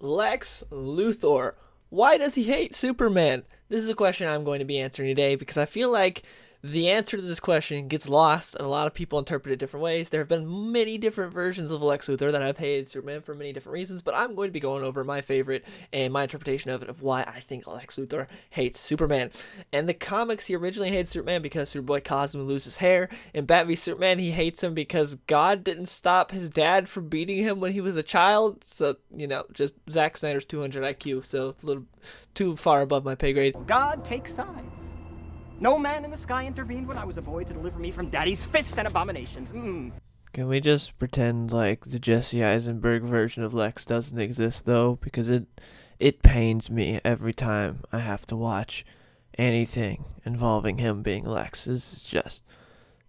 Lex Luthor. Why does he hate Superman? This is a question I'm going to be answering today because I feel like the answer to this question gets lost and a lot of people interpret it different ways. There have been many different versions of Lex Luthor that have hated Superman for many different reasons, but I'm going to be going over my favorite and my interpretation of it, of why I think Lex Luthor hates Superman. In the comics, he originally hates Superman because Superboy caused him to lose his hair. In Batman v Superman, he hates him because God didn't stop his dad from beating him when he was a child. So, just Zack Snyder's 200 IQ, so a little too far above my pay grade. God takes sides. No man in the sky intervened when I was a boy to deliver me from daddy's fist and abominations. Can we just pretend like the Jesse Eisenberg version of Lex doesn't exist, though? Because it pains me every time I have to watch anything involving him being Lex. This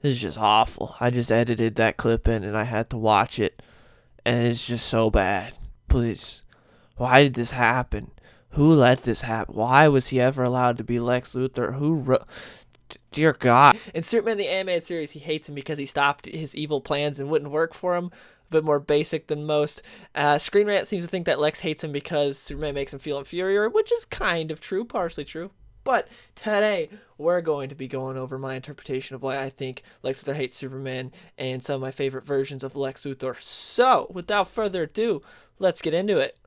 is just awful. I just edited that clip in and I had to watch it, and it's just so bad. Please, why did this happen? Who let this happen? Why was he ever allowed to be Lex Luthor? Who wrote... Dear God. In Superman the Animated Series, he hates him because he stopped his evil plans and wouldn't work for him. A bit more basic than most. Screen Rant seems to think that Lex hates him because Superman makes him feel inferior, which is kind of true, partially true. But today, we're going to be going over my interpretation of why I think Lex Luthor hates Superman and some of my favorite versions of Lex Luthor. So, without further ado, let's get into it.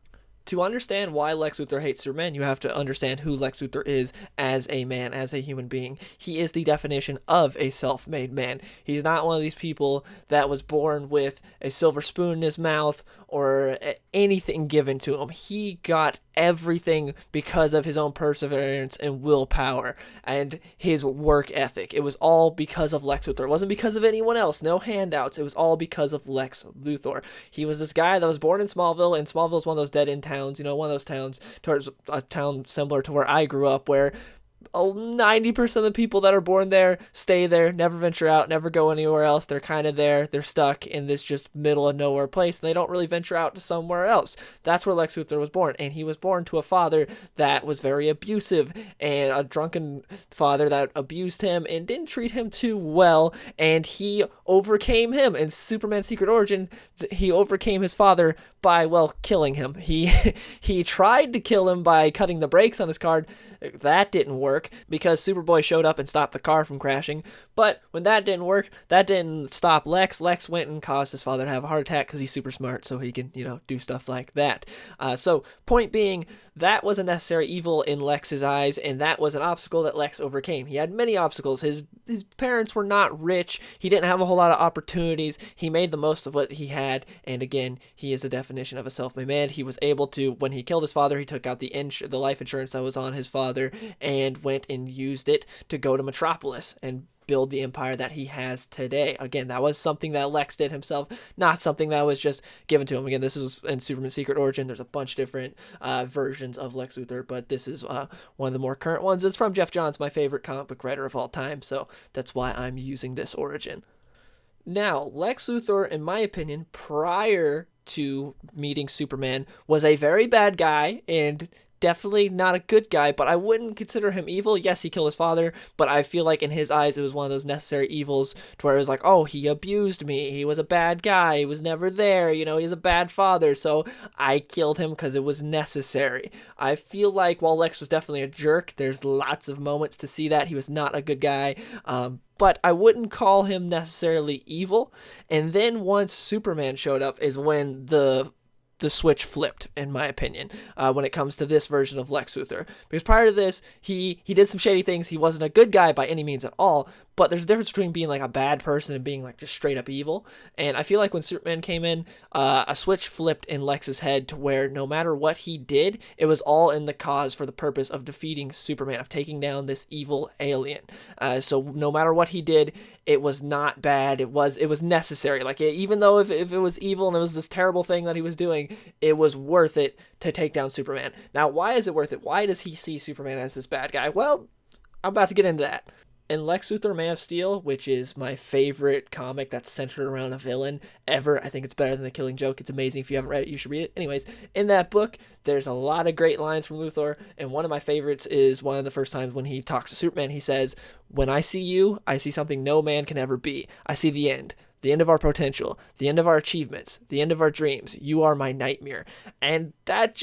To understand why Lex Luthor hates Superman, you have to understand who Lex Luthor is as a man, as a human being. He is the definition of a self-made man. He's not one of these people that was born with a silver spoon in his mouth or anything given to him. He got everything because of his own perseverance and willpower and his work ethic. It was all because of Lex Luthor. It wasn't because of anyone else. No handouts. It was all because of Lex Luthor. He was this guy that was born in Smallville, and Smallville is one of those dead-end towns, one of those towns towards a town similar to where I grew up, where 90% of the people that are born there stay there, never venture out, never go anywhere else. They're kind of there. They're stuck in this just middle of nowhere place, and they don't really venture out to somewhere else. That's where Lex Luthor was born, and he was born to a father that was very abusive, and a drunken father that abused him and didn't treat him too well, and he overcame him. In Superman's Secret Origin, he overcame his father by, killing him. He tried to kill him by cutting the brakes on his car. That didn't work because Superboy showed up and stopped the car from crashing. But when that didn't work, that didn't stop Lex. Lex went and caused his father to have a heart attack because he's super smart, so he can, do stuff like that. So point being, that was a necessary evil in Lex's eyes, and that was an obstacle that Lex overcame. He had many obstacles. His parents were not rich. He didn't have a whole lot of opportunities. He made the most of what he had, and again, he is a definition of a self-made man. He was able to, when he killed his father, he took out the life insurance that was on his father and went and used it to go to Metropolis and build the empire that he has today. Again, that was something that Lex did himself, not something that was just given to him. Again, this is in Superman's Secret Origin. There's a bunch of different versions of Lex Luthor, but this is one of the more current ones. It's from Jeff Johns, my favorite comic book writer of all time, so that's why I'm using this origin. Now, Lex Luthor, in my opinion, prior to meeting Superman, was a very bad guy and definitely not a good guy, but I wouldn't consider him evil. Yes, he killed his father, but I feel like in his eyes it was one of those necessary evils to where it was like, oh, he abused me, he was a bad guy, he was never there, he's a bad father, so I killed him because it was necessary. I feel like while Lex was definitely a jerk, there's lots of moments to see that he was not a good guy, but I wouldn't call him necessarily evil. And then once Superman showed up is when the switch flipped, in my opinion, when it comes to this version of Lex Luthor. Because prior to this, he did some shady things. He wasn't a good guy by any means at all, but there's a difference between being like a bad person and being like just straight up evil. And I feel like when Superman came in, a switch flipped in Lex's head to where no matter what he did, it was all in the cause for the purpose of defeating Superman, of taking down this evil alien. So no matter what he did, it was not bad. It was necessary. Like, even though if it was evil and it was this terrible thing that he was doing, it was worth it to take down Superman. Now, why is it worth it? Why does he see Superman as this bad guy? Well, I'm about to get into that. In Lex Luthor Man of Steel, which is my favorite comic that's centered around a villain ever, I think it's better than The Killing Joke. It's amazing. If you haven't read it, you should read it. Anyways, in that book, there's a lot of great lines from Luthor, and one of my favorites is one of the first times when he talks to Superman. He says, "When I see you, I see something no man can ever be. I see the end. the end of our potential, the end of our achievements, the end of our dreams. You are my nightmare. And that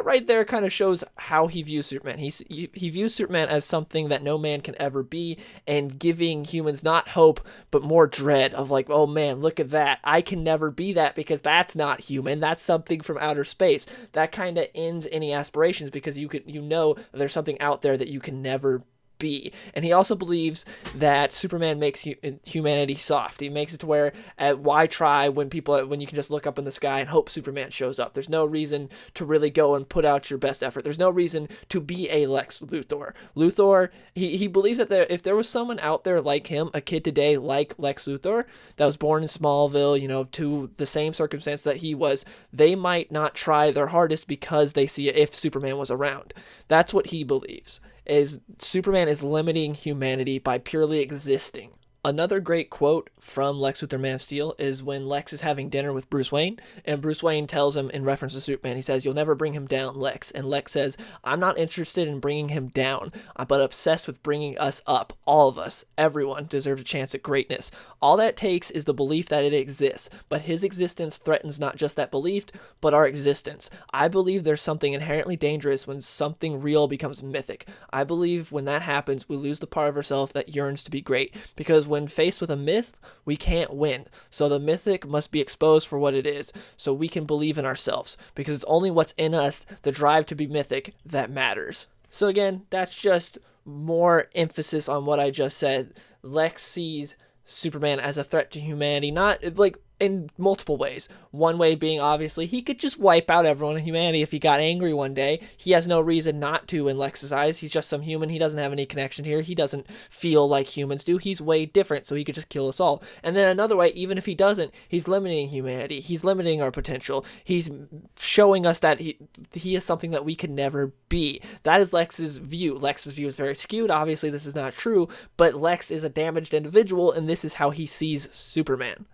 right there kind of shows how he views Superman. He views Superman as something that no man can ever be, and giving humans not hope, but more dread of like, oh man, look at that. I can never be that because that's not human. That's something from outer space. That kind of ends any aspirations because you know there's something out there that you can never be. And he also believes that Superman makes humanity soft. He makes it to where why try when you can just look up in the sky and hope Superman shows up. There's no reason to really go and put out your best effort. There's no reason to be a Lex Luthor. He believes that if there was someone out there like him, a kid today like Lex Luthor that was born in Smallville, to the same circumstance that he was, they might not try their hardest because they see if Superman was around. That's what he believes. Is Superman is limiting humanity by purely existing. Another great quote from Lex Luthor Man of Steel is when Lex is having dinner with Bruce Wayne, and Bruce Wayne tells him in reference to Superman, he says, "You'll never bring him down, Lex." And Lex says, "I'm not interested in bringing him down, but obsessed with bringing us up. All of us, everyone, deserves a chance at greatness. All that takes is the belief that it exists, but his existence threatens not just that belief, but our existence. I believe there's something inherently dangerous when something real becomes mythic. I believe when that happens, we lose the part of ourselves that yearns to be great, because when faced with a myth, we can't win. So the mythic must be exposed for what it is, so we can believe in ourselves, because it's only what's in us, the drive to be mythic, that matters." So again, that's just more emphasis on what I just said. Lex sees Superman as a threat to humanity, not like in multiple ways. One way being, obviously, he could just wipe out everyone in humanity if he got angry one day. He has no reason not to in Lex's eyes. He's just some human. He doesn't have any connection here. He doesn't feel like humans do. He's way different, so he could just kill us all. And then another way, even if he doesn't, he's limiting humanity. He's limiting our potential. He's showing us that he is something that we could never be. That is Lex's view. Lex's view is very skewed. Obviously, this is not true, but Lex is a damaged individual, and this is how he sees Superman.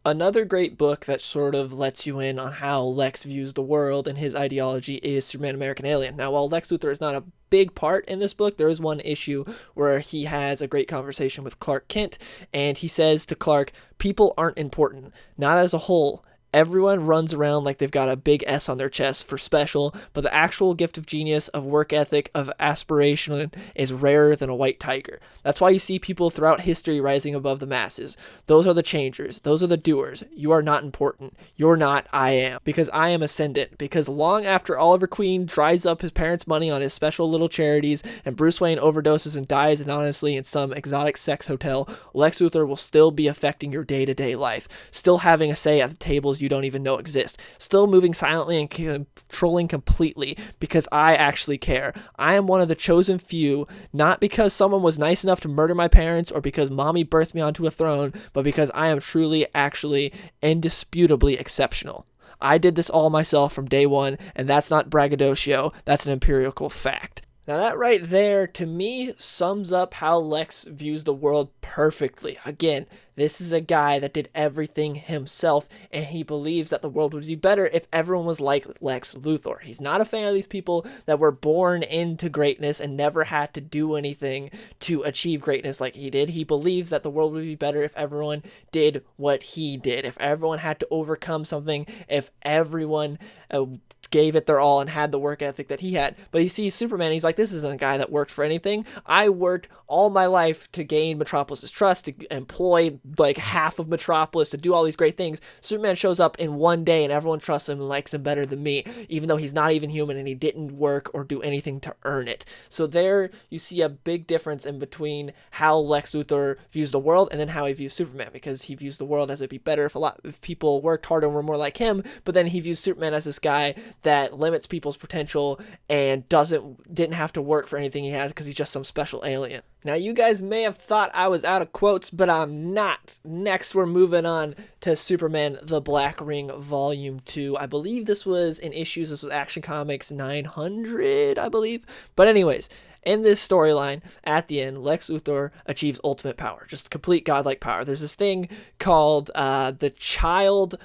Another great book that sort of lets you in on how Lex views the world and his ideology is Superman American Alien. Now, while Lex Luthor is not a big part in this book, there is one issue where he has a great conversation with Clark Kent, and he says to Clark, "People aren't important, not as a whole. Everyone runs around like they've got a big S on their chest for special, but the actual gift of genius, of work ethic, of aspiration is rarer than a white tiger. That's why you see people throughout history rising above the masses. Those are the changers. Those are the doers. You are not important. You're not, I am. Because I am ascendant. Because long after Oliver Queen dries up his parents' money on his special little charities, and Bruce Wayne overdoses and dies anonymously in some exotic sex hotel, Lex Luthor will still be affecting your day-to-day life, still having a say at the tables you don't even know exist, still moving silently and controlling completely, because I actually care. I am one of the chosen few, not because someone was nice enough to murder my parents or because mommy birthed me onto a throne, but because I am truly, actually, indisputably exceptional. I did this all myself from day one, and that's not braggadocio, that's an empirical fact." Now that right there, to me, sums up how Lex views the world perfectly. Again, this is a guy that did everything himself, and he believes that the world would be better if everyone was like Lex Luthor. He's not a fan of these people that were born into greatness and never had to do anything to achieve greatness like he did. He believes that the world would be better if everyone did what he did, if everyone had to overcome something, if everyone gave it their all and had the work ethic that he had. But he sees Superman, he's like, this isn't a guy that worked for anything. I worked all my life to gain Metropolis's trust, to employ like half of Metropolis, to do all these great things. Superman shows up in one day and everyone trusts him and likes him better than me, even though he's not even human and he didn't work or do anything to earn it. So there you see a big difference in between how Lex Luthor views the world and then how he views Superman, because he views the world as it'd be better if people worked harder and were more like him, but then he views Superman as this guy that limits people's potential and didn't have to work for anything he has because he's just some special alien. Now, you guys may have thought I was out of quotes, but I'm not. Next, we're moving on to Superman The Black Ring Volume 2. I believe this was in issues. This was Action Comics 900, I believe. But anyways, in this storyline, at the end, Lex Luthor achieves ultimate power, just complete godlike power. There's this thing called the Child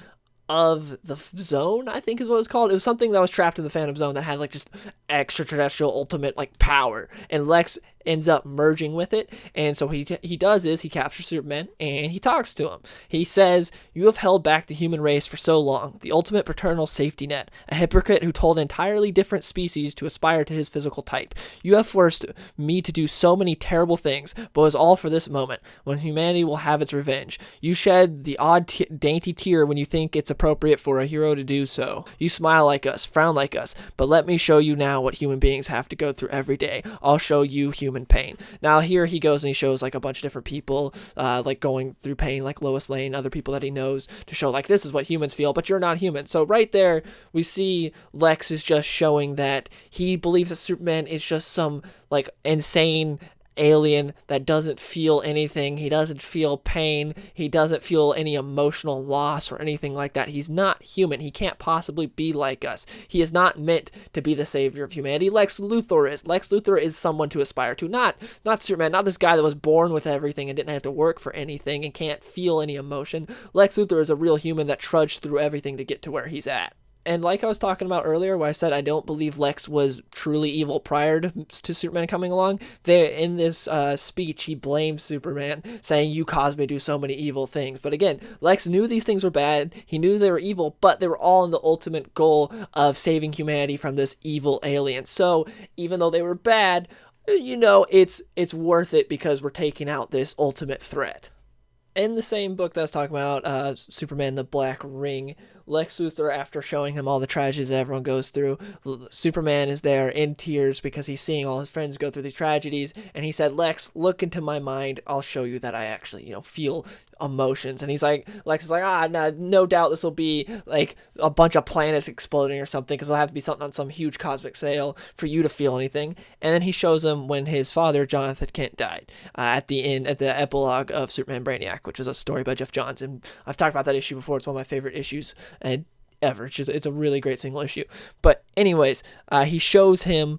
of the Zone, I think is what it was called. It was something that was trapped in the Phantom Zone that had like just extraterrestrial ultimate like power, and Lex ends up merging with it. And so he does is he captures Superman and he talks to him. He says, "You have held back the human race for so long, the ultimate paternal safety net, a hypocrite who told entirely different species to aspire to his physical type. You have forced me to do so many terrible things, but it was all for this moment, when humanity will have its revenge. You shed the odd dainty tear when you think it's appropriate for a hero to do so. You smile like us, frown like us, but let me show you now what human beings have to go through every day. I'll show you human pain." Now here he goes and he shows like a bunch of different people like going through pain, like Lois Lane, other people that he knows, to show like this is what humans feel, but you're not human. So right there we see Lex is just showing that he believes that Superman is just some like insane alien that doesn't feel anything. He doesn't feel pain. He doesn't feel any emotional loss or anything like that. He's not human. He can't possibly be like us. He is not meant to be the savior of humanity. Lex Luthor is. Lex Luthor is someone to aspire to. Not Superman, not this guy that was born with everything and didn't have to work for anything and can't feel any emotion. Lex Luthor is a real human that trudged through everything to get to where he's at. And like I was talking about earlier, where I said I don't believe Lex was truly evil prior to Superman coming along, in this speech, he blames Superman, saying, "You caused me to do so many evil things." But again, Lex knew these things were bad. He knew they were evil, but they were all in the ultimate goal of saving humanity from this evil alien. So even though they were bad, it's worth it because we're taking out this ultimate threat. In the same book that I was talking about, Superman the Black Ring, Lex Luthor, after showing him all the tragedies that everyone goes through, Superman is there in tears because he's seeing all his friends go through these tragedies, and he said, "Lex, look into my mind. I'll show you that I actually, feel emotions." And Lex is like, no doubt this will be like a bunch of planets exploding or something, because it'll have to be something on some huge cosmic scale for you to feel anything. And then he shows him when his father, Jonathan Kent, died at the epilogue of Superman Brainiac, which is a story by Jeff Johns. And I've talked about that issue before. It's one of my favorite issues ever. It's a really great single issue. But anyways, he shows him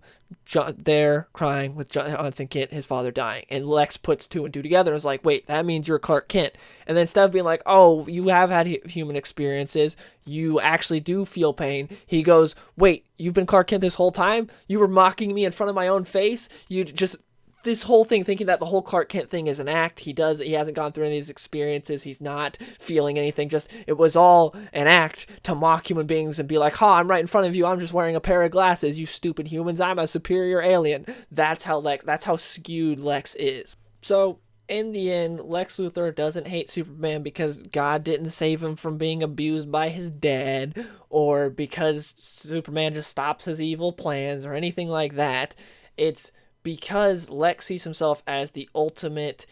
there crying with Jonathan Kent, his father dying, and Lex puts two and two together and is like, "Wait, that means you're Clark Kent." And then instead of being like, "Oh, you have had human experiences, you actually do feel pain," he goes, "Wait, you've been Clark Kent this whole time? You were mocking me in front of my own face? You just..." This whole thing, thinking that the whole Clark Kent thing is an act. He hasn't gone through any of these experiences. He's not feeling anything. Just, it was all an act to mock human beings and be like, "Ha, I'm right in front of you. I'm just wearing a pair of glasses. You stupid humans. I'm a superior alien." That's how skewed Lex is. So in the end, Lex Luthor doesn't hate Superman because God didn't save him from being abused by his dad, or because Superman just stops his evil plans or anything like that. It's because Lex sees himself as the ultimate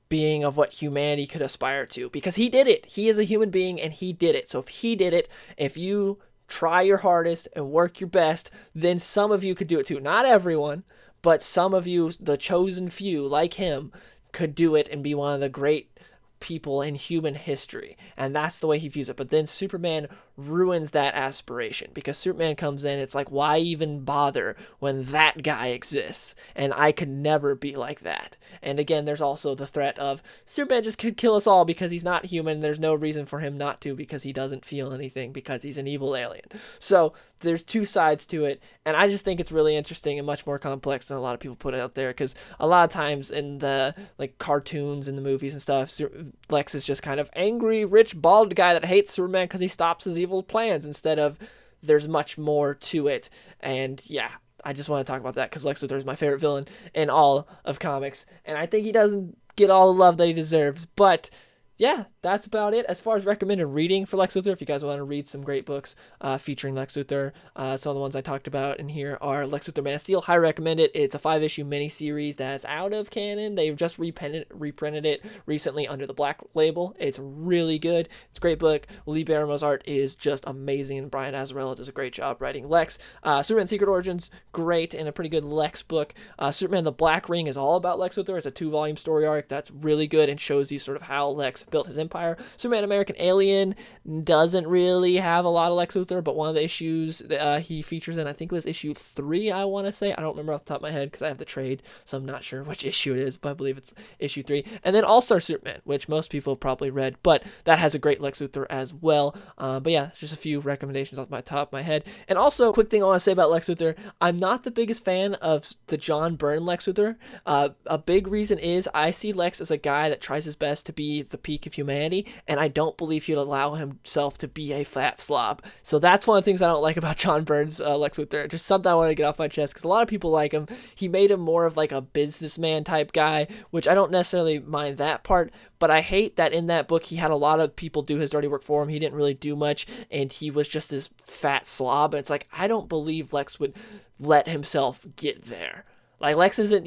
being of what humanity could aspire to, because he did it. He is a human being and he did it. So if he did it, if you try your hardest and work your best, then some of you could do it too. Not everyone, but some of you, the chosen few like him, could do it and be one of the great people in human history. And that's the way he views it. But then Superman ruins that aspiration, because Superman comes in, it's like, why even bother when that guy exists? And I could never be like that. And again, there's also the threat of Superman just could kill us all because he's not human. There's no reason for him not to, because he doesn't feel anything, because he's an evil alien. So there's two sides to it, and I just think it's really interesting and much more complex than a lot of people put out there, because a lot of times in the cartoons and the movies and stuff, Lex is just kind of angry, rich, bald guy that hates Superman because he stops his evil plans, instead of there's much more to it. And yeah, I just want to talk about that because Lex Luthor is my favorite villain in all of comics, and I think he doesn't get all the love that he deserves. But yeah, that's about it as far as recommended reading for Lex Luthor. If you guys want to read some great books featuring Lex Luthor, some of the ones I talked about in here are Lex Luthor Man of Steel. Highly recommend it. It's a 5-issue miniseries that's out of canon. They've just reprinted it recently under the Black label. It's really good. It's a great book. Lee Barrymore's art is just amazing, and Brian Azzarello does a great job writing Lex. Superman Secret Origins, great, and a pretty good Lex book. Superman the Black Ring is all about Lex Luthor. It's a 2-volume story arc that's really good and shows you sort of how Lex built his empire Empire. Superman American Alien doesn't really have a lot of Lex Luthor, but one of the issues that he features in, I think it was issue 3, I want to say. I don't remember off the top of my head because I have the trade, so I'm not sure which issue it is, but I believe it's issue 3. And then All-Star Superman, which most people have probably read, but that has a great Lex Luthor as well. But yeah, just a few recommendations off my top of my head. And also, quick thing I want to say about Lex Luthor, I'm not the biggest fan of the John Byrne Lex Luthor. A big reason is I see Lex as a guy that tries his best to be the peak of humanity, and I don't believe he'd allow himself to be a fat slob. So that's one of the things I don't like about John Byrne's Lex Luthor. Just something I want to get off my chest, because a lot of people like him. He made him more of like a businessman type guy, which I don't necessarily mind that part, but I hate that in that book he had a lot of people do his dirty work for him. He didn't really do much, and he was just this fat slob, and it's like, I don't believe Lex would let himself get there. Like, Lex isn't,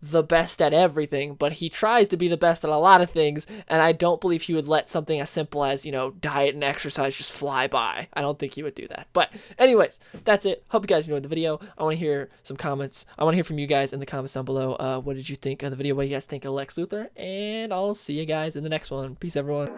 the best at everything, but he tries to be the best at a lot of things, and I don't believe he would let something as simple as, diet and exercise just fly by. I don't think he would do that. But anyways, that's it. Hope you guys enjoyed the video. I want to hear some comments. I want to hear from you guys in the comments down below. What did you think of the video? What do you guys think of Lex Luthor? And I'll see you guys in the next one. Peace, everyone.